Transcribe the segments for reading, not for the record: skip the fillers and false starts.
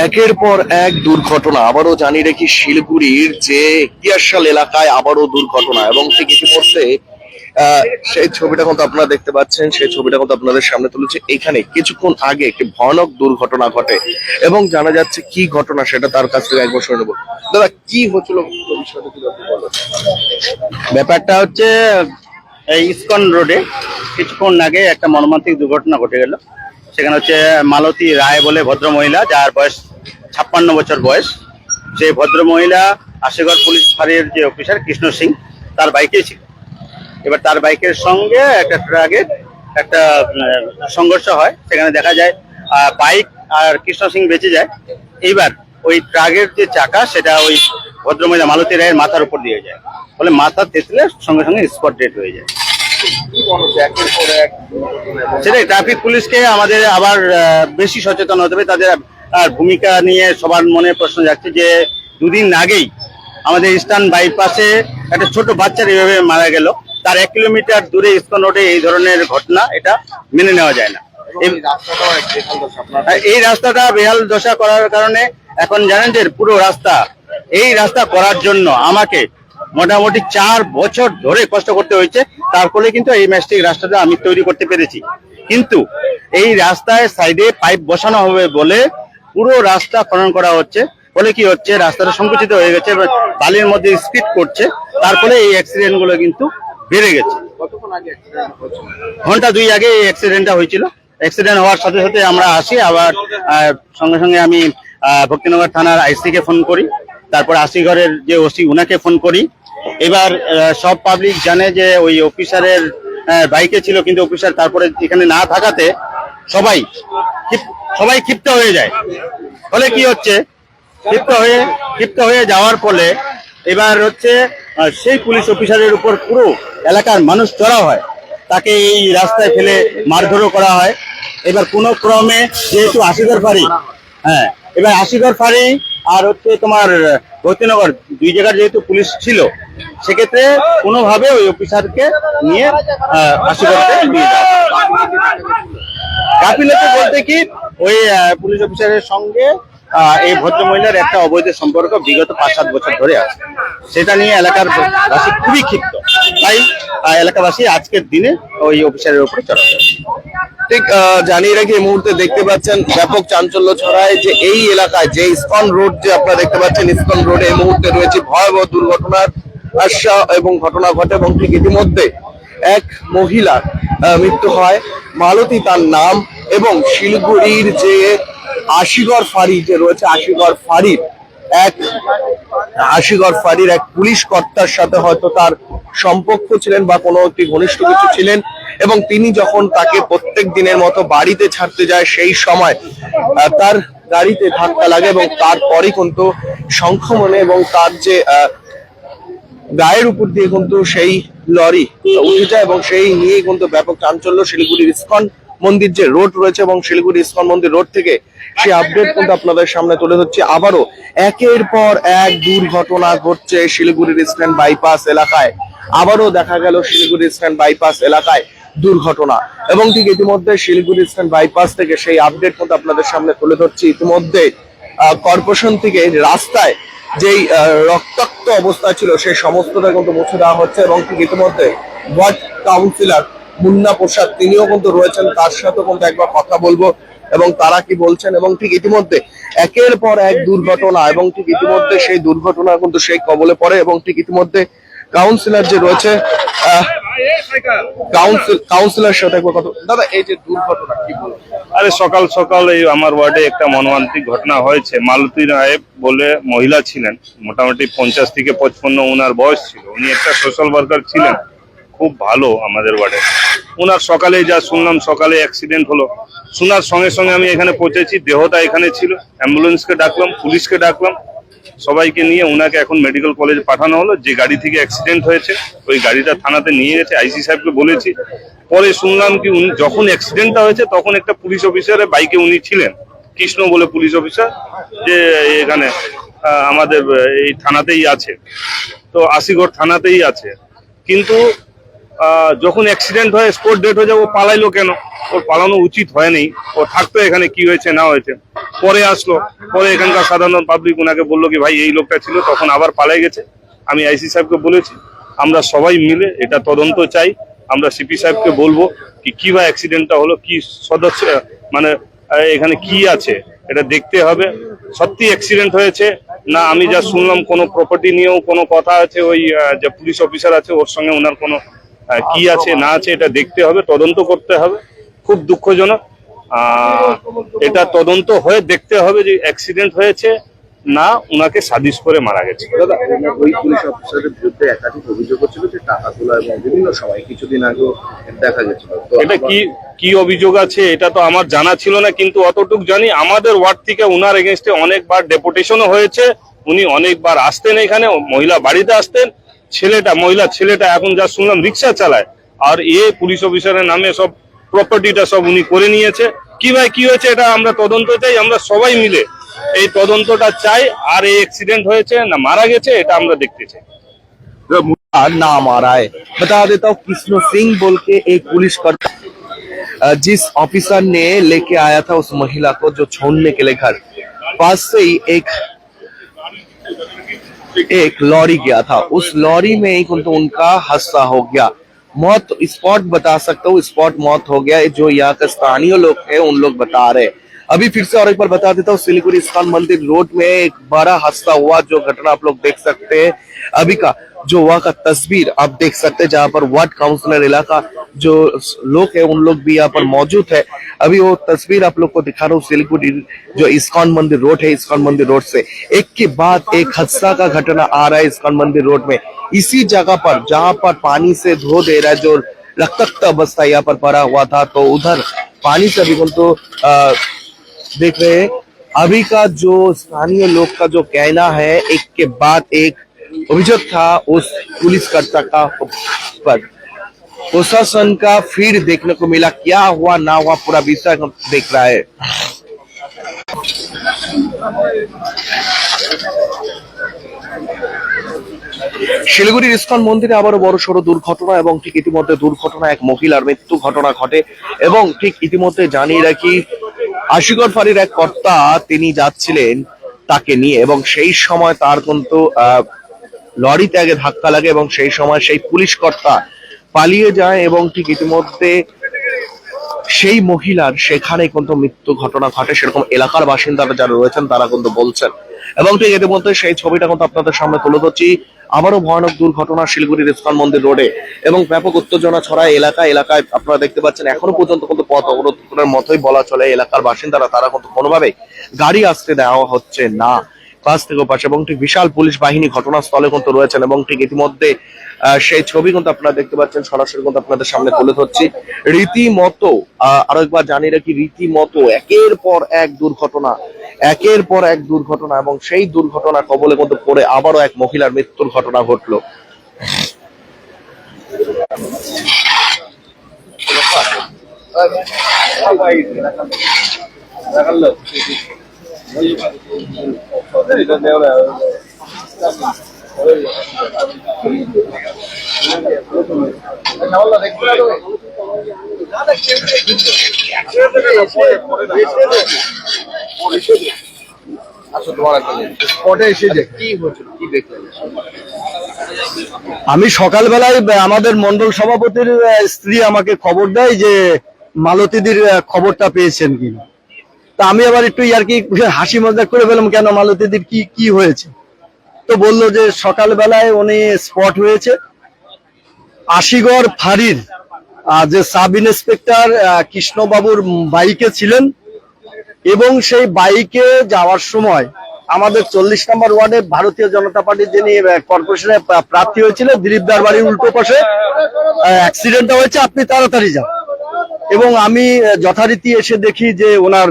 একের পর এক দুর্ঘটনা আবারও জানিয়ে রেখি শিলিগুড়ির যে তিয়াশাল এলাকায় আবারও দুর্ঘটনা এবং ঠিক ইতিমধ্যে আহ সেই ছবিটা কিন্তু আপনারা দেখতে পাচ্ছেন, সেই ছবিটা কিন্তু আপনাদের সামনে তুলেছে। এখানে কিছুক্ষণ আগে একটি ভয়ানক দুর্ঘটনা ঘটে এবং জানা যাচ্ছে কি ঘটনা সেটা তার কাছ থেকে একবার শুনে নেবো। দাদা, কি হচ্ছিল বিষয়টা যদি আপনি বলেন। ব্যাপারটা হচ্ছে এই ইসকন রোডে কিছুক্ষণ আগে একটা মর্মান্তিক দুর্ঘটনা ঘটে গেল। সেখানে হচ্ছে মালতী রায় বলে ভদ্র মহিলা, যার বয়স 56 বছর বয়স। সেই ভদ্র মহিলা আশীগড় পুলিশ ফাঁড়ির যে অফিসার কৃষ্ণ সিং, তার বাইকে ছিল। এবার তার বাইকের সঙ্গে একটা ট্রাকের একটা সংঘর্ষ হয়। সেখানে দেখা যায় বাইক আর কৃষ্ণ সিং বেঁচে যায়। এইবার ওই ট্রাকের যে চাকা সেটা ওই ভদ্রমহিলা মালতী রায়ের মাথার উপর দিয়ে যায়, ফলে মাথা থেতলে সঙ্গে সঙ্গে স্পট ডেড হয়ে যায়। সেটাই ট্রাফিক পুলিশকে আমাদের আবার বেশি সচেতন হতে হবে। তাদের ভূমিকা নিয়ে সবার মনে প্রশ্ন যাচ্ছে যে দুদিন আগেই আমাদের ইস্টার্ন বাইপাসে একটা ছোট বাচ্চার এইভাবে মারা গেল। তার 1 কিলোমিটার দূরে ইসকন রোডে এই ধরনের ঘটনা, এটা মেনে নেওয়া যায় না। এই রাস্তাটা বেহাল দশা করার কারণে এখন জানেন যে পুরো রাস্তা, এই রাস্তা করার জন্য আমাকে মোটামুটি 4 বছর ধরে কষ্ট করতে হয়েছে। তার ফলে কিন্তু এই ম্যাস্টিক রাস্তাটা আমি তৈরি করতে পেরেছি। কিন্তু এই রাস্তায় সাইডে পাইপ বসানো হবে বলে পুরো রাস্তা খনন করা হচ্ছে। ফলে কি হচ্ছে, রাস্তাটা সংকুচিত হয়ে গেছে, বালির মধ্যে স্পিড করছে। তার ফলে এই অ্যাক্সিডেন্ট গুলো কিন্তু বেড়ে গেছে। ঘন্টা 2 আগে এই অ্যাক্সিডেন্টটা হয়েছিল। অ্যাক্সিডেন্ট হওয়ার সাথে সাথে আমরা আসি, আবার সঙ্গে সঙ্গে আমি ভক্তিনগর থানার আইসি কে ফোন করি, তারপর আশিগড়ের যে ওসি উনাকে ফোন করি। এবার সব পাবলিক জানে যে ওই অফিসারের বাইকে ছিল, কিন্তু অফিসার তারপরে এখানে না থাকাতে সবাই ক্ষিপ্ত হয়ে যায়। ফলে কি হচ্ছে, ক্ষিপ্ত হয়ে যাওয়ার ফলে এবার হচ্ছে সেই পুলিশ অফিসারের উপর পুরো এলাকার মানুষ চড়াও হয়, তাকে এই রাস্তায় ফেলে মারধরও করা হয়। এবার কোনো ক্রমে যেহেতু আশিগড় ফাঁড়ি, এবার আশিগড় ফাঁড়ি আর হচ্ছে তোমার ভক্তিনগর 2 জায়গার যেহেতু পুলিশ ছিল, সেক্ষেত্রে কোনোভাবে ওই অফিসারকে নিয়ে আশিগড়তে নিয়ে যাওয়া। গাফিলতি বলতে কি, ওই পুলিশ অফিসারের সঙ্গে এই ভদ্র মহিলার একটা অবৈধ সম্পর্ক বিগত 5-7 বছর ধরে আছে। সেটা নিয়ে এলাকার বাসী খুবই ক্ষিপ্ত। তাই এলাকাবাসী আজকের দিনে ওই অফিসারের উপরে চড়া। ঠিক জানিয়ে রাখি, এই মুহূর্তে দেখতে পাচ্ছেন ব্যাপক চাঞ্চল্য ছড়ায় যে এই এলাকায় যে ইসকন রোড যে আপনারা দেখতে পাচ্ছেন, ইসকন রোডে এই মুহূর্তে রয়েছে ভয়াবহ দুর্ঘটনার আশা এবং ঘটনা ঘটে এবং ঠিক ইতিমধ্যে এক মহিলার মৃত্যু হয়। মালতী তার নাম, এবং শিলিগুড়ির যে আশিগড় ফাঁড়ি যে রয়েছে, আশিগড় ফাঁড়ির এক পুলিশ কর্তার সাথে হয়তো তার সম্পর্ক ছিলেন বা কোনো একটি ঘনিষ্ঠ কিছু ছিলেন, এবং তিনি যখন তাকে প্রত্যেক দিনের মতো বাড়িতে ছাড়তে যায়, সেই সময় তার গাড়িতে ধাক্কা লাগে এবং তারপরই কিন্তু সংক্রমণে এবং তার যে গায়ের উপর দিয়ে কিন্তু সেই লরি উঠে যায় এবং সেই নিয়ে কিন্তু ব্যাপক চাঞ্চল্য। শিলিগুড়ির ইসকন মন্দির যে রোড রয়েছে এবং শিলিগুড়ি ইসকন মন্দির রোড থেকে সেই আপডেট কিন্তু আপনাদের সামনে তুলে ধরছি। আবারও একের পর এক দুর্ঘটনা ঘটছে শিলিগুড়ির ইস্টার্ন বাইপাস এলাকায়। আবারও দেখা গেল শিলিগুড়ি ইস্টার্ন বাইপাস এলাকায় দুর্ঘটনা, এবং ঠিক ইতিমধ্যে শিলিগুড়ি ইস্টার্ন বাইপাস থেকে সেই আপডেট কিন্তু আপনাদের সামনে তুলে ধরছি। ইতিমধ্যে কর্পোরেশন থেকে রাস্তায় যেই রক্তাক্ত অবস্থা ছিল সেই সমস্তটা কিন্তু মুছে দেওয়া হচ্ছে, এবং ঠিক ইতিমধ্যে ওয়ার্ড কাউন্সিলর মুন্না প্রসাদ তিনিও কিন্তু রয়েছেন, তার সাথে কিন্তু একবার কথা বলবো এবং তারা কি বলছেন। এবং ঠিক ইতিমধ্যে একের পর এক দুর্ঘটনা, এবং ঠিক ইতিমধ্যে সেই দুর্ঘটনা কিন্তু সেই কবলে পড়ে, এবং ঠিক ইতিমধ্যে কাউন্সিলর যে রয়েছে, কাউন্সিলর সাথে একবার কথা। দাদা, এই যে দুর্ঘটনা কি বলবো? আরে সকাল সকাল এই আমার ওয়ার্ডে একটা মর্মান্তিক ঘটনা হয়েছে। মালতী রায় বলে মহিলা ছিলেন, মোটামুটি 50 থেকে 55 ওনার বয়স ছিল। উনি একটা সোশ্যাল ওয়ার্কার ছিলেন, খুব ভালো আমাদের ওয়ার্ডে। ওনার সকালে যা শুনলাম, সকালে অ্যাক্সিডেন্ট হলো, শোনার সঙ্গে সঙ্গে আমি এখানে পৌঁছেছি। দেহটা এখানে ছিল, অ্যাম্বুলেন্সকে ডাকলাম, পুলিশকে ডাকলাম, সবাইকে নিয়ে ওনাকে এখন মেডিকেল কলেজে পাঠানো হলো। যে গাড়ি থেকে অ্যাক্সিডেন্ট হয়েছে ওই গাড়িটা থানাতে নিয়ে গেছে, আইসি সাহেবকে বলেছি। পরে শুনলাম কি যখন অ্যাক্সিডেন্টটা হয়েছে তখন একটা পুলিশ অফিসারের বাইকে উনি ছিলেন, কৃষ্ণ বলে পুলিশ অফিসার, যে এখানে আমাদের এই থানাতেই আছে, তো আশিগড় থানাতেই আছে। কিন্তু যখন অ্যাক্সিডেন্ট হয়, স্পট ডেট হয়ে যায়, ও পালাইলো কেন? ওর পালানো উচিত হয়নি, ও থাকতো এখানে, কি হয়েছে না হয়েছে। পরে আসলো, পরে এখানকার সাধারণ পাবলিক ওনাকে বললো কি ভাই এই লোকটা ছিল, তখন আবার পালাই গেছে। আমি আইসি সাহেবকে বলেছি আমরা সবাই মিলে এটা তদন্ত চাই। আমরা সিপি সাহেবকে বলবো কি বা অ্যাক্সিডেন্টটা হলো, কি সদস্য মানে এখানে কি আছে এটা দেখতে হবে। সত্যি অ্যাক্সিডেন্ট হয়েছে না আমি যা শুনলাম কোনো প্রপার্টি নিয়েও কোনো কথা আছে, ওই যে পুলিশ অফিসার আছে ওর সঙ্গে ওনার কোনো কি আছে না আছে এটা দেখতে হবে, তদন্ত করতে হবে। খুব দুঃখজনক, এটা তদন্ত হয়ে দেখতে হবে যে অ্যাক্সিডেন্ট হয়েছে না উনাকে সাজিশ করে মারা গেছে। দাদা, ওই পুলিশ অফিসারের বিরুদ্ধে একাধিক অভিযোগ হচ্ছিল যে টাকা তোলা এবং বিভিন্ন সময় কিছুদিন আগেও দেখা গেছিল। তো এটা কি অভিযোগ আছে এটা তো আমার জানা ছিল না, কিন্তু অতটুক জানি আমাদের ওয়ার্ড থেকে উনার এগেনস্টে অনেকবার ডেপুটেশনও হয়েছে। উনি অনেকবার আসতেন এখানে, মহিলা বাড়িতে আসতেন। মহিলা ছেলেটা এখন যা শুনলাম রিক্সা চালায়, আর পুলিশ অফিসারের নামে সব প্রপার্টিটা সব উনি করে নিয়েছে। কি ভাই কি হয়েছে এটা আমরা তদন্ত চাই, আমরা সবাই মিলে এই তদন্তটা চাই। আর এই অ্যাক্সিডেंट হয়েছে না মারা গেছে এটা আমরা দেখতে চাই। नाम आ रहा है, बता देता हूँ कृष्ण सिंह बोल के एक पुलिस कर्ता, जिस ऑफिसर ने लेके आया था उस महिला को जो छोड़ने के लिए घर पास से ही एक लॉरी गया था। उस लॉरी में ही तो उनका हादसा हो गया, मौत स्पॉट बता सकता हूँ, स्पॉट मौत हो गया। जो यहाँ के स्थानीय लोग हैं उन लोग बता रहे। अभी फिर से और एक बार बता देता हूँ, सिलीगुड़ी इस्कॉन मंदिर रोड में एक बड़ा हादसा हुआ, जो घटना आप लोग देख सकते हैं। अभी का जो वहाँ का तस्वीर आप देख सकते हैं, जहाँ पर वार्ड काउंसिलर इलाका जो लोग है उन लोग भी यहाँ पर मौजूद है। अभी वो तस्वीर आप लोग को दिखा रहा हूँ, सिलीगुड़ी जो इस्कॉन मंदिर रोड है, इस्कॉन मंदिर रोड से एक के बाद एक हादसा का घटना आ रहा है इस्कॉन मंदिर रोड में। इसी जगह पर जहाँ पर पानी से धो दे रहा है, जो रक्त अवस्था यहाँ पर पड़ा हुआ था, तो उधर पानी से अभी तो देख रहे हैं। अभी का जो स्थानीय लोग का जो कहना है, एक के बाद एक अभियोग था उस पुलिसकर्ता का पर। प्रशासन का फिर देखने को मिला, क्या हुआ ना हुआ पूरा विषय हम देख रहा है। শিলিগুড়ির ইস্কন মন্দিরে আবারও বড় সড়ো দুর্ঘটনা, এবং ঠিক ইতিমধ্যে দুর্ঘটনা এক মহিলার মৃত্যু ঘটনা ঘটে। এবং ঠিক ইতিমধ্যে জানিয়ে রাখি, আশিগড় ফাঁড়ির এক কর্তা তিনি যাচ্ছিলেন তাকে নিয়ে, এবং সেই সময় তার কিন্তু লরিতে আগে ধাক্কা লাগে, এবং সেই সময় সেই পুলিশ কর্তা পালিয়ে যায়, এবং ঠিক ইতিমধ্যে সেই মহিলার সেখানে কিন্তু মৃত্যু ঘটনা ঘটে, সেরকম এলাকার বাসিন্দারা যারা রয়েছেন তারা কিন্তু বলছেন। এবং ঠিক ইতিমধ্যে সেই ছবিটা কিন্তু আপনাদের সামনে তুলে ধরছি। আবারও ভয়ানক দুর্ঘটনা শিলিগুড়ির ইস্কন মন্দির রোডে, এবং ব্যাপক উত্তেজনা ছড়ায় এলাকায়। আপনারা দেখতে পাচ্ছেন এখনো পর্যন্ত কিন্তু পথ অবরোধ করার মতোই বলা চলে। এলাকার বাসিন্দারা তারা কিন্তু কোনোভাবে গাড়ি আসতে দেওয়া হচ্ছে না পাশ থেকে পাশে, এবং ঠিক বিশাল পুলিশ বাহিনী ঘটনাস্থলে কিন্তু রয়েছেন। এবং ঠিক ইতিমধ্যে সেই ছবি কিন্তু আপনারা দেখতে পাচ্ছেন, সরাসরি কিন্তু আপনাদের সামনে তুলে ধরছি। রীতিমতো আরো একবার জানিয়ে রাখি, রীতিমতো একের পর এক দুর্ঘটনা, এবং সেই দুর্ঘটনা কবলে কিন্তু পড়ে আবারও এক মহিলার মৃত্যুর ঘটনা ঘটলো। আমি সকালবেলায় আমাদের মন্ডল সভাপতির স্ত্রী আমাকে খবর দেয় যে মালতীদির খবরটা পেয়েছেন কিনা। তা আমি আবার একটু ইয়ার্কি হাসি মজাক করে বললাম, কেন মালতীদির কি হয়েছে? তো বললো যে সকালবেলায় উনি স্পট হয়েছে। আশিগড় ফাঁড়ির যে সাব ইন্সপেক্টর কৃষ্ণবাবুর বাইকে ছিলেন, এবং সেই বাইকে যাওয়ার সময় আমাদের 40 নম্বর ওয়ার্ডে ভারতীয় জনতা পার্টির যিনি কর্পোরেশনে প্রার্থী হয়েছিলেন, দিলীপদার বাড়ির উল্টো পাশে অ্যাক্সিডেন্টটা হয়েছে, আপনি তাড়াতাড়ি যান। এবং আমি যথারীতি এসে দেখি যে ওনার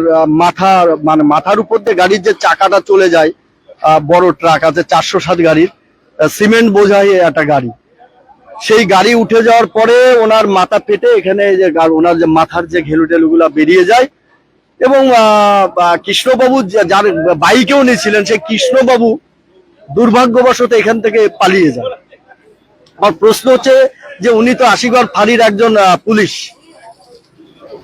মাথার উপর দিয়ে গাড়ির যে চাকাটা চলে যায়, বড় ট্রাক আছে 407 গাড়ির, সিমেন্ট বোঝাই একটা গাড়ি, সেই গাড়ি উঠে যাওয়ার পরে ওনার মাথা পেটে এখানে যে ওনার যে মাথার যে ঘেলু টেলুগুলা বেরিয়ে যায়। এবং কৃষ্ণবাবু যার বাইকে উনি ছিলেন, সেই কৃষ্ণবাবু দুর্ভাগ্যবশত এখান থেকে পালিয়ে যান। আমার প্রশ্ন হচ্ছে যে উনি তো আশিগড় ফাঁড়ির একজন পুলিশ,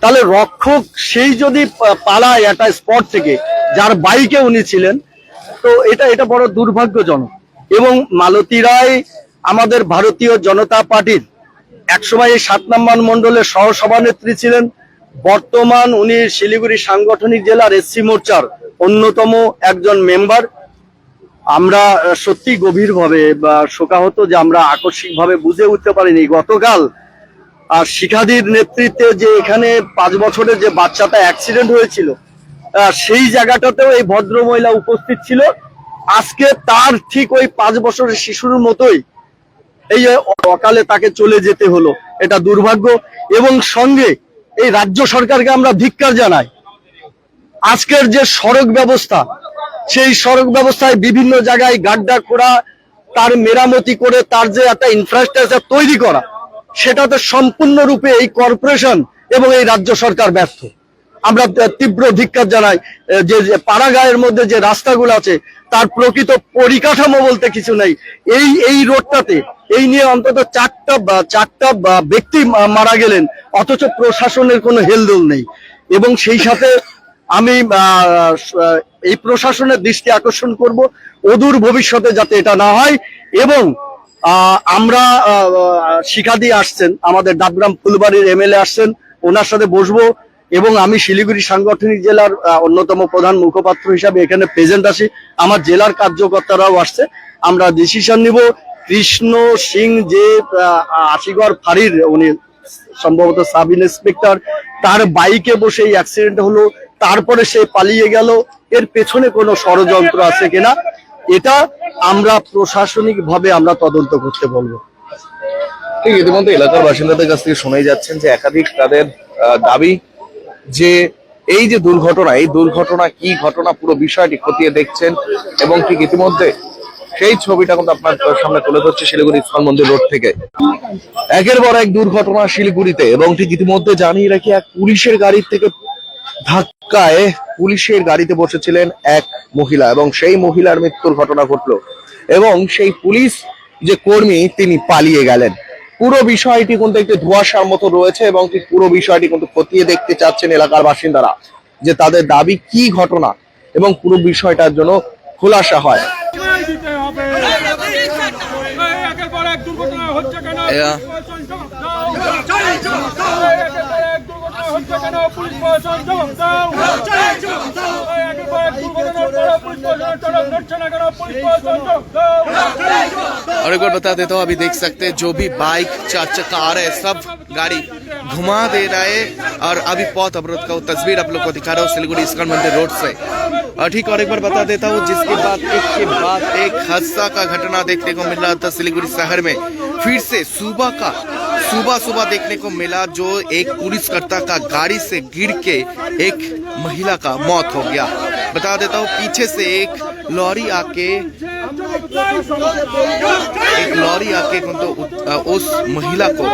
তাহলে রক্ষক সেই যদি পালায় একটা স্পট থেকে, যার বাইকে উনি ছিলেন। তো এটা বড় দুর্ভাগ্যজনক। এবং মালতী রায় আমাদের ভারতীয় জনতা পার্টির একসময় এই 7 নম্বর মন্ডলের সহ সভানেত্রী ছিলেন। বর্তমান উনি শিলিগুড়ি সাংগঠনিক জেলার এসসি মোর্চার অন্যতম একজন মেম্বার। আমরা সত্যি গভীরভাবে শোকাহত যে আমরা আকস্মিকভাবে বুঝে উঠতে পারিনি গতকাল আর শিখাদির নেতৃত্বে যে এখানে 5 বছরের যে বাচ্চাটা অ্যাক্সিডেন্ট হয়েছিল সেই জায়গাটাতেও এই ভদ্র মহিলা উপস্থিত ছিল। আজকে তার ঠিক ওই 5 বছরের শিশুর মতোই এই যে অকালে তাকে চলে যেতে হলো, এটা দুর্ভাগ্য। এবং সঙ্গে এই রাজ্য সরকারকে আমরা ধিক্কার জানাই। আজকের যে সড়ক ব্যবস্থা, সেই সড়ক ব্যবস্থায় বিভিন্ন জায়গায় গাড্ডা করা, তার মেরামতি করে তার যে একটা ইনফ্রাস্ট্রাকচার তৈরি করা, সেটাতে সম্পূর্ণরূপে এই কর্পোরেশন এবং এই রাজ্য সরকার ব্যর্থ। আমরা তীব্র ধিক্কার জানাই যে পাড়াগাঁয়ের মধ্যে যে রাস্তাগুলো আছে তার প্রকৃত পরিকাঠামো বলতে কিছু নেই। এই রোডটাতে এই নিয়ে অন্তত চারটা ব্যক্তি মারা গেলেন, অথচ প্রশাসনের কোনো হেলদোল নেই। এবং সেই সাথে আমি এই প্রশাসনের দৃষ্টি আকর্ষণ করব অদূর ভবিষ্যতে যাতে এটা না হয়। এবং আমরা শিখাদি আসছেন, আমাদের ডাবগ্রাম ফুলবাড়ির এমএলএ আসছেন, ওনার সাথে বসবো। এবং আমি শিলিগুড়ি সাংগঠনিক জেলার অন্যতম প্রধান মুখপাত্র হিসাবে এখানে প্রেজেন্ট আছি, আমার জেলার কার্যকর্তারাও আসছে। আমরা ডিসিশন নিব কৃষ্ণ সিং যে আশিগড় ফাঁড়ির উনি সম্ভবত সাব ইন্সপেক্টর, তার বাইকে বসে এই অ্যাক্সিডেন্ট হলো, তারপরে সে পালিয়ে গেল, এর পেছনে কোনো ষড়যন্ত্র আছে কিনা এটা আমরা প্রশাসনিক ভাবে আমরা তদন্ত করতে বলবো। ঠিক ইতিমধ্যে এলাকার বাসিন্দাদের কাছ থেকে শোনাই যাচ্ছেন যে একাধিক তাদের দাবি যে এই যে দুর্ঘটনা, এই দুর্ঘটনা কি ঘটনা পুরো বিষয়টি খতিয়ে দেখছেন। এবং ঠিক ইতিমধ্যে সেই ছবিটা কিন্তু আপনার সামনে তুলে ধরছে শিলিগুড়ি ইস্কন মন্দির রোড থেকে। একের পর এক দুর্ঘটনা শিলিগুড়িতে। এবং ঠিক ইতিমধ্যে জানিয়ে রাখি, এক পুলিশের গাড়ির থেকে ধাক্কায় পুলিশের গাড়িতে বসেছিলেন এক মহিলা এবং সেই মহিলার মৃত্যুর ঘটনা ঘটলো। এবং সেই পুলিশ যে কর্মী তিনি পালিয়ে গেলেন। পুরো বিষয়টি কিন্তু একটি ধোঁয়াশার মতো রয়েছে এবং ঠিক পুরো বিষয়টি কিন্তু খতিয়ে দেখতে চাচ্ছেন এলাকার বাসিন্দারা যে তাদের দাবি কি ঘটনা এবং পুরো বিষয়টার জন্য খোলাসা হয়। और एक बार बता देता हूँ, अभी देख सकते हैं जो भी बाइक 4 चक्का आ रहे हैं सब गाड़ी घुमा दे रहा है। और अभी पथ अवरोध का तस्वीर आप लोग को दिखा रहा हूँ सिलीगुड़ी इस्कॉन मंदिर रोड से। और ठीक, और एक बार बता देता हूँ, जिसके बाद एक हादसा का घटना देखने को मिल रहा था सिलीगुड़ी शहर में। फिर से सुबह देखने को मिला जो एक पुलिसकर्ता का गाड़ी से गिर के एक महिला का मौत हो गया। बता देता हूँ, पीछे से एक लॉरी आके तो उस महिला को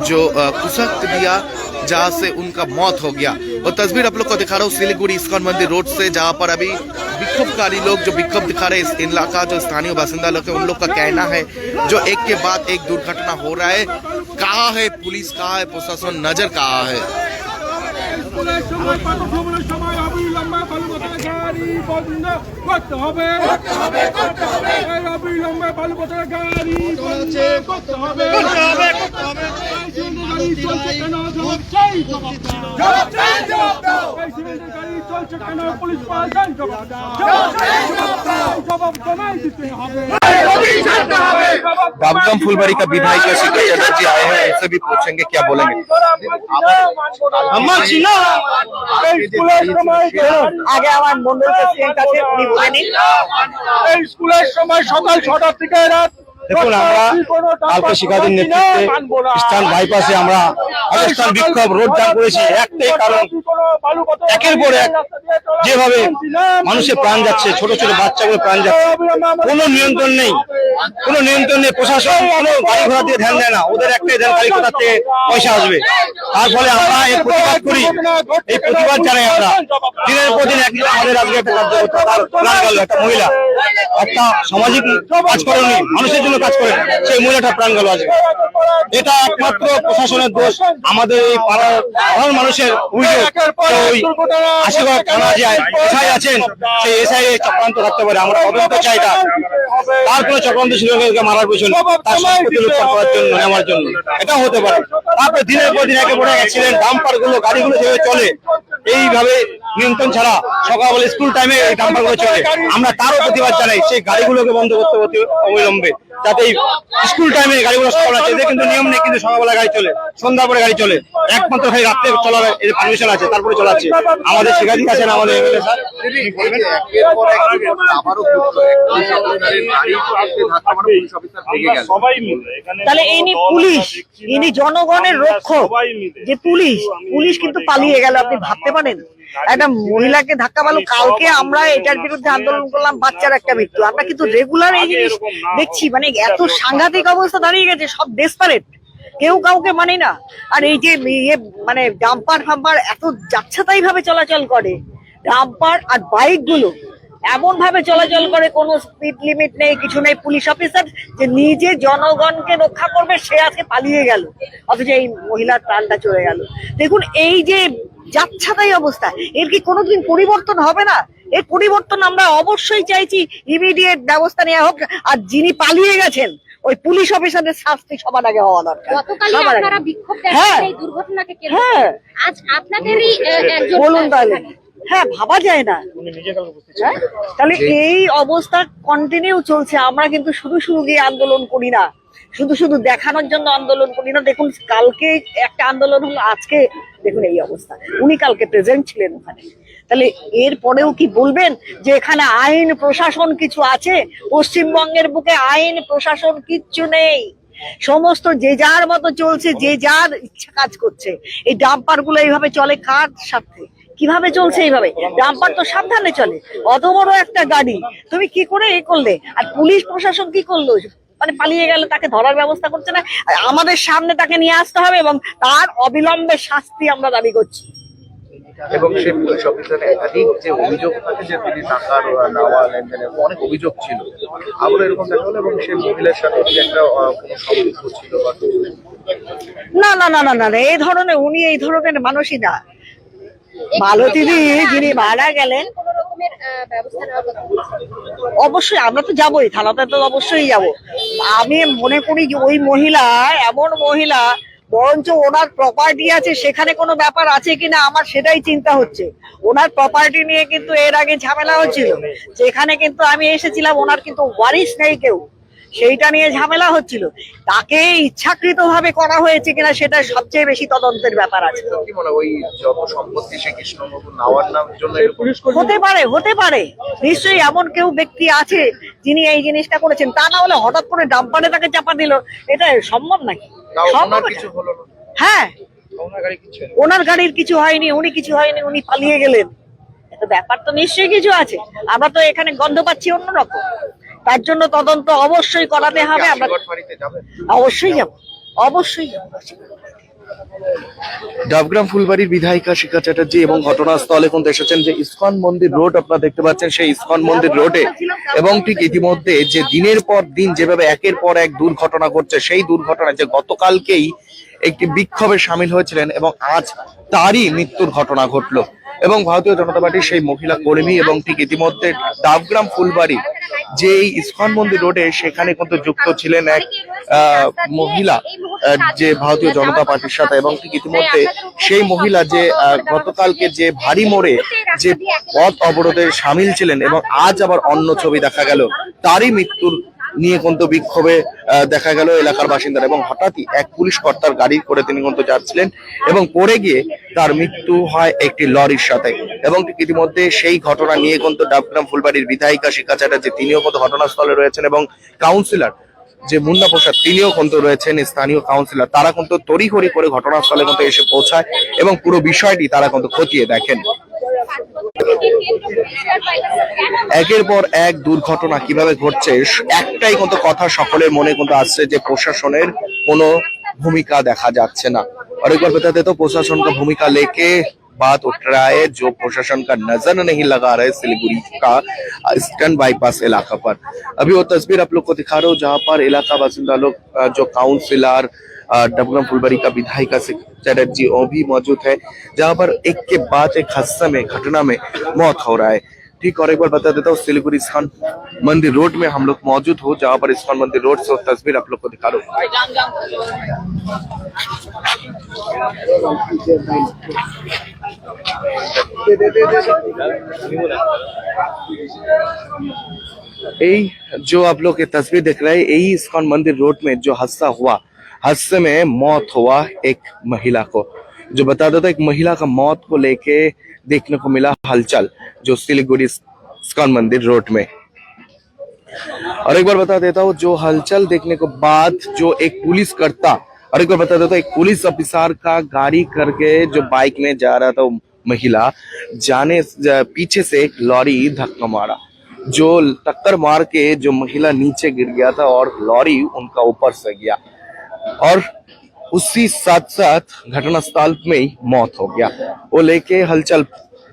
जो कुचक दिया, जहाँ से उनका मौत हो गया। और तस्वीर आप लोग को दिखा रहा हूँ सिलीगुड़ी इस्कॉन मंदिर रोड से, जहाँ पर अभी विक्षोभकारी लोग जो विक्षोभ दिखा रहे हैं, इस इलाका जो स्थानीय बासिंदा लोग हैं उन लोग का कहना है जो एक के बाद एक दुर्घटना हो रहा है। कहाँ है पुलिस, कहाँ है प्रशासन, नजर कहाँ है। डाबग्राम फुलबाड़ी का विधायक शिखर चटर्जी आए हैं, उनसे भी पूछेंगे क्या बोलेंगे। আগে আমার মন্ডল প্রেসিডেন্ট আছে, উনি বলে নিন। এই স্কুলের সময় সকাল 6টা থেকে রাত দেখুন, আমরা কালকে শিখাদির নেতৃত্বে ইস্টার্ন বাইপাসে আমরা অবস্থান বিক্ষোভ রোড জাম করেছি। একটাই কারণ, একের পর এক যেভাবে মানুষের প্রাণ যাচ্ছে, ছোট ছোট বাচ্চাগুলো প্রাণ যাচ্ছে, কোনো নিয়ন্ত্রণ নেই। প্রশাসন কোনো গাড়ি ঘোড়া দিয়ে ধ্যান দেয় না, ওদের একটাই ধ্যান গাড়ি ঘোড়া থেকে পয়সা আসবে। তার ফলে আমরা এই প্রতিবাদ করি, এই প্রতিবাদ জানাই আমরা। দিনের পর দিন আমাদের আজকে প্রাণ গেল, একটা মহিলা একটা সামাজিক কাজ করেনি, মানুষের জন্য কাজ করে, সেই মহিলাটা প্রাণ গেল আজকে। এটা একমাত্র প্রশাসনের দোষ, আমাদের এই পাড়ার সাধারণ মানুষের অভিযোগ আশীর্বাদ থানা যে এসআই আছেন সেই এসআই চক্রান্ত থাকতে পারে। আমরা তদন্ত চাই তার কোনো চক্রান্ত ছিল মারার পেছনে, তার সম্পত্তি লুটপাট করার জন্য, নেওয়ার জন্য, এটাও হতে পারে। তারপরে দিনের পর দিন একে পরে অ্যাক্সিডেন্ট, ডাম্পার গুলো, গাড়িগুলো যেভাবে চলে এইভাবে নিয়ন্ত্রণ ছাড়া, সকালবেলা স্কুল টাইমে এই ডাম্পার গুলো চলে, আমরা তারও প্রতিবাদ জানাই সেই গাড়িগুলোকে বন্ধ করতে অবিলম্বে, যাতে স্কুল টাইমে গাড়িগুলো সকালবেলা চলে, কিন্তু নিয়ম নেই, কিন্তু সকালবেলা গাড়ি চলে, সন্ধ্যা পরে গাড়ি চলে, একমাত্র খালি রাত্রে চলার পারমিশন আছে, তারপরে চলাচ্ছে। আমাদের শিক্ষার্থী আছেন, আমাদের এমএলএ স্যার। তাহলে ইনি পুলিশ, ইনি জনগণের রক্ষক, যে পুলিশ কিন্তু পালিয়ে গেল। আপনি ভাবতে পারেন একটা মহিলাকে ধাক্কা মারলো। কালকে আমরা এটার বিরুদ্ধে আন্দোলন করলাম, বাচ্চার একটা মৃত্যু। আমরা কিন্তু রেগুলার এই জিনিস দেখছি, মানে এত সাংঘাতিক অবস্থা দাঁড়িয়ে গেছে, সব ডেসপারেট, কেউ কাউকে মানে না। আর এই যে মানে ডাম্পার ফাম্পার এত যাচ্ছেতাই ভাবে চলাচল করে, ডাম্পার আর বাইক গুলো এমন ভাবে চলাচল করে, কোনো স্পিড লিমিট নেই, কিছু নেই। পুলিশ অফিসার যে নিজে জনগণকে রক্ষা করবে সে আজকে পালিয়ে গেল, অথচ এই মহিলার প্রাণটা চলে গেল। দেখুন এই যে যাচ্ছেতাই অবস্থা, এর কি কোনোদিন পরিবর্তন হবে না? এর পরিবর্তন আমরা অবশ্যই চাইছি, ইমিডিয়েট ব্যবস্থা নেওয়া হোক। আর যিনি পালিয়ে গেছেন ওই পুলিশ অফিসারের শাস্তি সবার আগে হওয়া দরকার। গতকাল সবার আগে। আপনারা বিক্ষোভ হ্যাঁ। দেখান এই দুর্ঘটনাকে কেন্দ্র হ্যাঁ। করে। আজ আপনাদেরই একজন বলুন তাহলে। হ্যাঁ, ভাবা যায় না। হ্যাঁ? তাহলে এই অবস্থা কন্টিনিউ চলছে। আমরা কিন্তু শুধু গিয়ে আন্দোলন করি না, শুধু দেখানোর জন্য আন্দোলন করি না। দেখুন কালকে একটা আন্দোলন হলো, আজকে দেখুন এই অবস্থা। উনি কালকে প্রেজেন্ট ছিলেন ওখানে। তাহলে এর পরেও কি বলবেন যে এখানে আইন প্রশাসন কিছু আছে? পশ্চিমবঙ্গের বুকে আইন প্রশাসন কিচ্ছু নেই, সমস্ত যে যার মতো চলছে, যে যার ইচ্ছা কাজ করছে। এই ডাম্পার গুলো এইভাবে চলে কার স্বার্থে? কিভাবে চলছে এইভাবে? ডাম্পার তো সাবধানে চলে, অত বড় একটা গাড়ি তুমি কি করে এ করলে? আর পুলিশ প্রশাসন কি করলো? মানে পালিয়ে গেল, তাকে ধরার ব্যবস্থা করছে না। আমাদের সামনে তাকে নিয়ে আসতে হবে এবং তার অবিলম্বে শাস্তি আমরা দাবি করছি। এবং সেই পুলিশ অফিসারের একাধিক যে অভিযোগ থাকে যে তিনি টাকার নেওয়া লেনদেনের অনেক অভিযোগ ছিল, আবার এরকম দেখা হলো। এবং সেই মহিলার সাথে কি একটা কোনো সম্পর্ক ছিল বা না, এই ধরনের, উনি এই ধরনের মানুষই না। মালতীদি যিনি মারা গেলেন, কোন রকমের ব্যবস্থা নেওয়ার কথা বলছেন? অবশ্যই আমরা তো যাবোই, থানাতে তো অবশ্যই যাব। আমি মনে করি যে ওই মহিলা এমন মহিলা, বরঞ্চ ওনার প্রপার্টি আছে, সেখানে কোনো ব্যাপার আছে কিনা আমার সেটাই চিন্তা হচ্ছে। ওনার প্রপার্টি নিয়ে কিন্তু এর আগে ঝামেলা হচ্ছিল, যেখানে কিন্তু আমি এসেছিলাম, ওনার কিন্তু ওয়ারিশ নেই কেউ, সেইটা নিয়ে ঝামেলা হচ্ছিল। তাকে ইচ্ছাকৃত ভাবে করা হয়েছে কিনা সেটা সবচেয়ে বেশি তদন্তের ব্যাপার আছে। কি মনে হয় ওই যত সম্পত্তি সে কৃষ্ণবাবু নেওয়ার জন্য হতে পারে নিশ্চয়ই এমন কেউ ব্যক্তি আছে যিনি এই জিনিসটা করেছেন। তা না হলে হঠাৎ করে ডাম্পারে তাকে চাপা দিল, এটা সম্ভব নাকি? সম্ভব কিছু হলো না। হ্যাঁ, ওনার গাড়ির কিছু হয়নি, উনি কিছু হয়নি, উনি পালিয়ে গেলেন। এটা ব্যাপার তো নিশ্চয়ই কিছু আছে। আমরা তো এখানে গন্ধ পাচ্ছি অন্যরকম। তার জন্য তদন্ত অবশ্যই করাতে হবে। আমরা অবশ্যই যাব। ডাবগ্রাম ফুলবাড়ির বিধায়িকা শিখা চ্যাটার্জি এবং ঘটনাস্থলে কিন্তু এসেছেন। যে ইসকন মন্দির রোড আপনারা দেখতে পাচ্ছেন, সেই ইসকন মন্দির রোডে এবং ঠিক ইতিমধ্যে যে দিনের পর দিন যেভাবে একের পর এক দুর্ঘটনা ঘটছে, সেই দুর্ঘটনায় যে গতকালকেই একটি বিক্ষোভে সামিল হয়েছিলেন এবং আজ তারই মৃত্যুর ঘটনা ঘটলো। এবং ভারতীয় জনতা পার্টির সেই মহিলা কর্মী এবং ঠিক ইতিমধ্যে ডাবগ্রাম ফুলবাড়ি যে ইসকন মন্দির রোডে, সেখানে কিন্তু যুক্ত ছিলেন এক মহিলা যে ভারতীয় জনতা পার্টির সাথে। এবং ঠিক ইতিমধ্যে সেই মহিলা যে গতকালকে যে ভারী মোড়ে যে পথ অবরোধে সামিল ছিলেন এবং আজ আবার অন্য ছবি দেখা গেল, তারই মৃত্যুর নিয়ে কিন্তু বিক্ষোভে দেখা গেল এলাকার বাসিন্দারা। এবং হঠাৎই এক পুলিশ কর্তার গাড়ি করে তিনি কিন্তু যাচ্ছিলেন এবং পড়ে গিয়ে তার মৃত্যু হয় একটি লরির সাথে। এবং ঠিক ইতিমধ্যে সেই ঘটনা নিয়ে কিন্তু ডাবগ্রাম ফুলবাড়ির বিধায়িকা শিখা চ্যাটার্জি তিনিও কিন্তু ঘটনাস্থলে রয়েছেন এবং কাউন্সিলর যে মুন্না প্রসাদ তিনিও কিন্তু রয়েছেন, স্থানীয় কাউন্সিলর। তারা কিন্তু তড়িঘড়ি করে ঘটনাস্থলে কিন্তু এসে পৌঁছায় এবং পুরো বিষয়টি তারা কিন্তু খতিয়ে দেখেন। একের পর এক দুর্ঘটনা কিভাবে ঘটছে, একটাই কিন্তু কথা সকলের মনে কিন্তু আসছে যে প্রশাসনের কোনো ভূমিকা দেখা যাচ্ছে না। और एक बार बता देता हूँ प्रशासन का भूमिका लेके बात उठ रहा है, जो प्रशासन का नजर नहीं लगा रहा है सिलीगुड़ी का ईस्टर्न बाईपास इलाका पर। अभी वो तस्वीर आप लोग को दिखा रहा हूँ जहाँ पर इलाका बासिंदा लोग, जो काउंसिलर डबगम फुलबाड़ी का विधायिका चटर्जी वो भी मौजूद है, जहां पर एक के बाद एक हादसा में घटना में मौत हो रहा है। ठीक, और एक बार बता देता हूँ सिलीगुड़ी इस्कॉन मंदिर रोड में हम लोग मौजूद हो, जहां पर इस्कॉन मंदिर रोड से वो तस्वीर आप लोग को दिखा दो। यही जो आप लोग ये तस्वीर देख रहे हैं, यही इस्कॉन मंदिर रोड में जो हादसा हुआ, हादसे में मौत हुआ एक महिला को। जो बता देता, एक महिला का मौत को लेके देखने को मिला हलचल जो सिलीगुड़ी इस्कॉन मंदिर रोड में। और एक बार बता देता हूँ, जो हलचल देखने को बाद जो एक पुलिस कर्ता, और एक बार बता देता हूँ, एक पुलिस ऑफिसर का गाड़ी करके जो बाइक में जा रहा था वो महिला, पीछे से एक लॉरी धक्का मारा, जो टक्कर मार के जो महिला नीचे गिर गया था और लॉरी उनका ऊपर से गया, और उसी साथ साथ घटनास्थल में ही मौत हो गया। वो लेके हलचल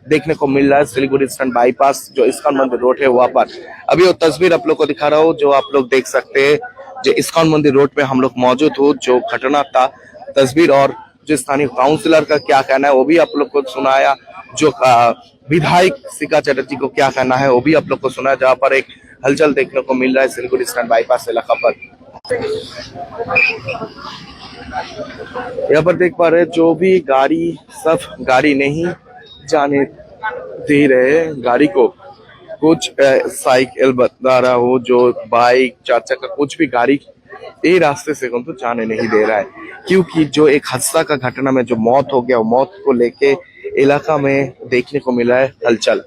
देखने को मिल रहा है सिलीगुड़ी ईस्टर्न बाईपास जो इस्कॉन मंदिर रोड है वहां पर। अभी वो तस्वीर आप लोग को दिखा रहा हूँ, जो आप लोग देख सकते हैं, जो इस्कॉन मंदिर रोड पे हम लोग मौजूद हो, जो घटना था तस्वीर, और जो स्थानीय काउंसिलर का क्या कहना है वो भी आप लोग को सुनाया, जो विधायक शिखा चटर्जी को क्या कहना है वो भी आप लोग को सुना, जहाँ पर एक हलचल देखने को मिल रहा है सिलीगुड़ी ईस्टर्न बाईपास इलाका पर। यहाँ पर देख पा रहे जो भी गाड़ी, सब गाड़ी नहीं जाने दे रहे गाड़ी को, कुछ साइकिल बता रहा हो, जो बाइक, चार चक्का, कुछ भी गाड़ी ये रास्ते से तो जाने नहीं दे रहा है, क्योंकि जो एक हादसा का घटना में जो मौत हो गया, वो मौत को लेके इलाका में देखने को मिला है हलचल।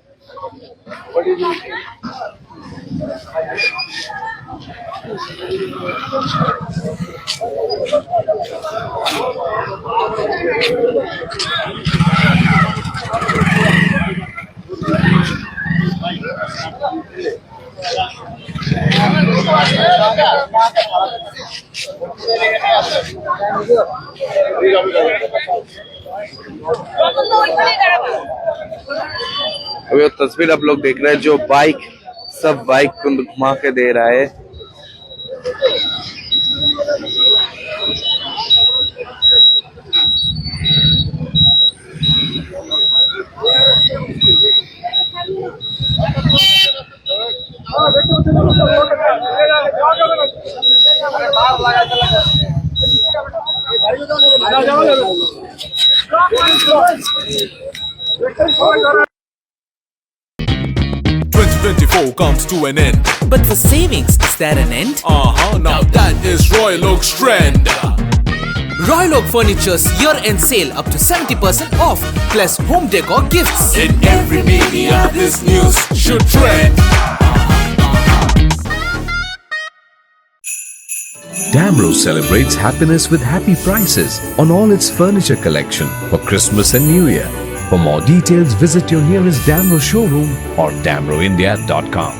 अभी तस्वीर आप लोग देख रहे हैं, जो बाइक, सब बाइक को घुमा के दे रहा है। Comes to an end. But for savings, is there an end? Now that is Royal Oak's trend. Royal Oak Furniture's year-end sale up to 70% off, plus home decor gifts. In every media, this news should trend. Damro celebrates happiness with happy prices on all its furniture collection for Christmas and New Year. For more details, visit your nearest Damro showroom or damroindia.com.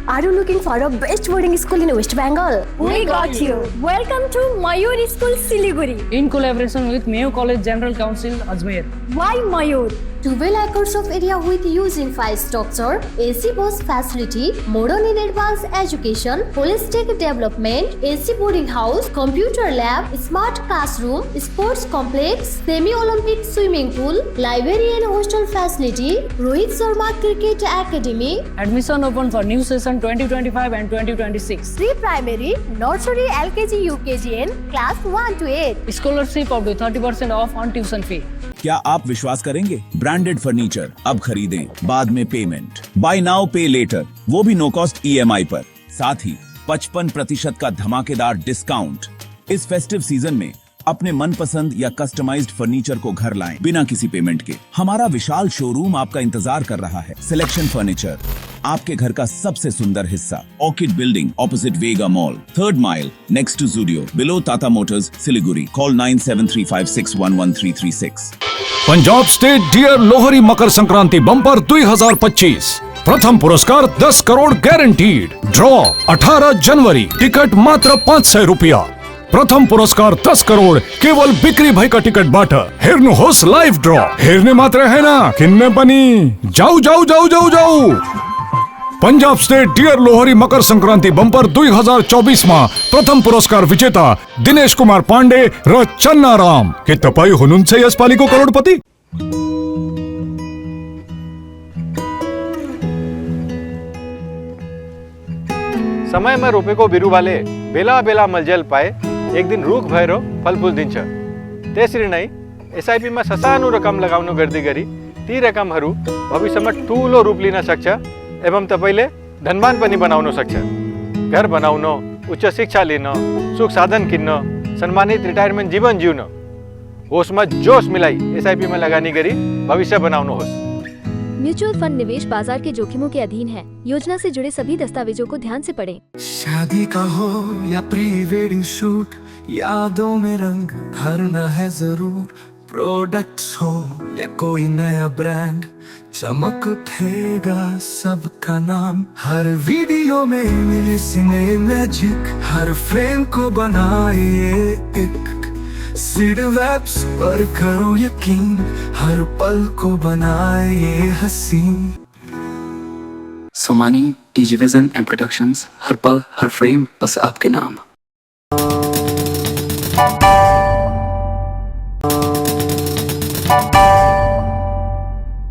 Are you looking for a best boarding school in West Bengal? We got you. Welcome to Mayur School, Siliguri. In collaboration with Mayo College General Council, Ajmer. Why Mayur? 12 acres of area with using 5 structure, AC bus facility, modern and advanced education, holistic development, AC boarding house, computer lab, smart classroom, sports complex, semi-Olympic swimming pool, library and hostel facility, Rohit Sharma Cricket Academy. Admission open for new session 2025 and 2026. Pre-primary, nursery, LKG, UKG and class 1 to 8. Scholarship up to 30% off on tuition fee. क्या आप विश्वास करेंगे? Branded furniture अब खरीदें, बाद में payment, bye now पे letter, वो भी नो कॉस्ट EMI पर, साथ ही 55% का धमाकेदार डिस्काउंट। इस फेस्टिव सीजन में अपने मनपसंद या कस्टमाइज्ड फर्नीचर को घर लाएं बिना किसी पेमेंट के। हमारा विशाल शोरूम आपका इंतजार कर रहा है। सिलेक्शन फर्नीचर, आपके घर का सबसे सुंदर हिस्सा। Orchid building opposite Vega mall, 3rd mile next to Zudio, below Tata Motors, Siliguri. Call 9735611336। Punjab state dear Lohri Makar Sankranti bumper 2025। प्रथम पुरस्कार 10 करोड़ गारंटीड। ड्रॉ 18 जनवरी। टिकट मात्र 500 रुपया। प्रथम पुरस्कार 10 करोड़ केवल बिक्री भाई का टिकट बाटा। हेरनु होस लाइव ड्रॉ। हेरने मात्र है ना, किन्ने बनी। जाऊ जाऊ जाऊ जाऊ जाऊ। Punjab state dear Lohri Makar Sankranti bumper 2024 માં પ્રથમ પુરસ્કાર વિજેતા દિનેશ કુમાર પાંડે ર ચન્નારામ કે તપાઈ હુનુન છે યસ પાલિકો કરોડપતિ। समय में रोपे को बिरु वाले बेला बेला मलजल पाए एक दिन रूख भैरो फल फूल दिन छ तेसरी नहीं एसआईपी में ससानु रकम लगाउनु गर्दी गरी ती रकमहरू भविष्यमा ठूलो रूप लिन सक्छ एवं तपाईले धनवान पनि बनाउन सक्छ। घर बनाउन, उच्च शिक्षा लिन, सुख साधन किन्न, सम्मानित रिटायरमेन्ट जीवन जिउन होसमा जोश मिलाई एसआईपी में लगानी गरी भविष्य बनाउनुहोस्। म्यूचुअल फंड निवेश बाजार के जोखिमों के अधीन है। योजना से जुड़े सभी दस्तावेजों को ध्यान से पढ़ें। शादी का हो या प्री वेडिंग शूट, यादों में रंग भरना है जरूर। प्रोडक्ट्स हो या कोई नया ब्रांड, चमक उठेगा सबका नाम। हर वीडियो में मिले सिने मैजिक, हर फ्रेम को बनाए एक सीड वेब्स पर करो यकीन, हर पल को बनाए हसीन। सोमानी, डिजिविजन एंड प्रोडक्शंस, हर पल हर फ्रेम बस आपके नाम।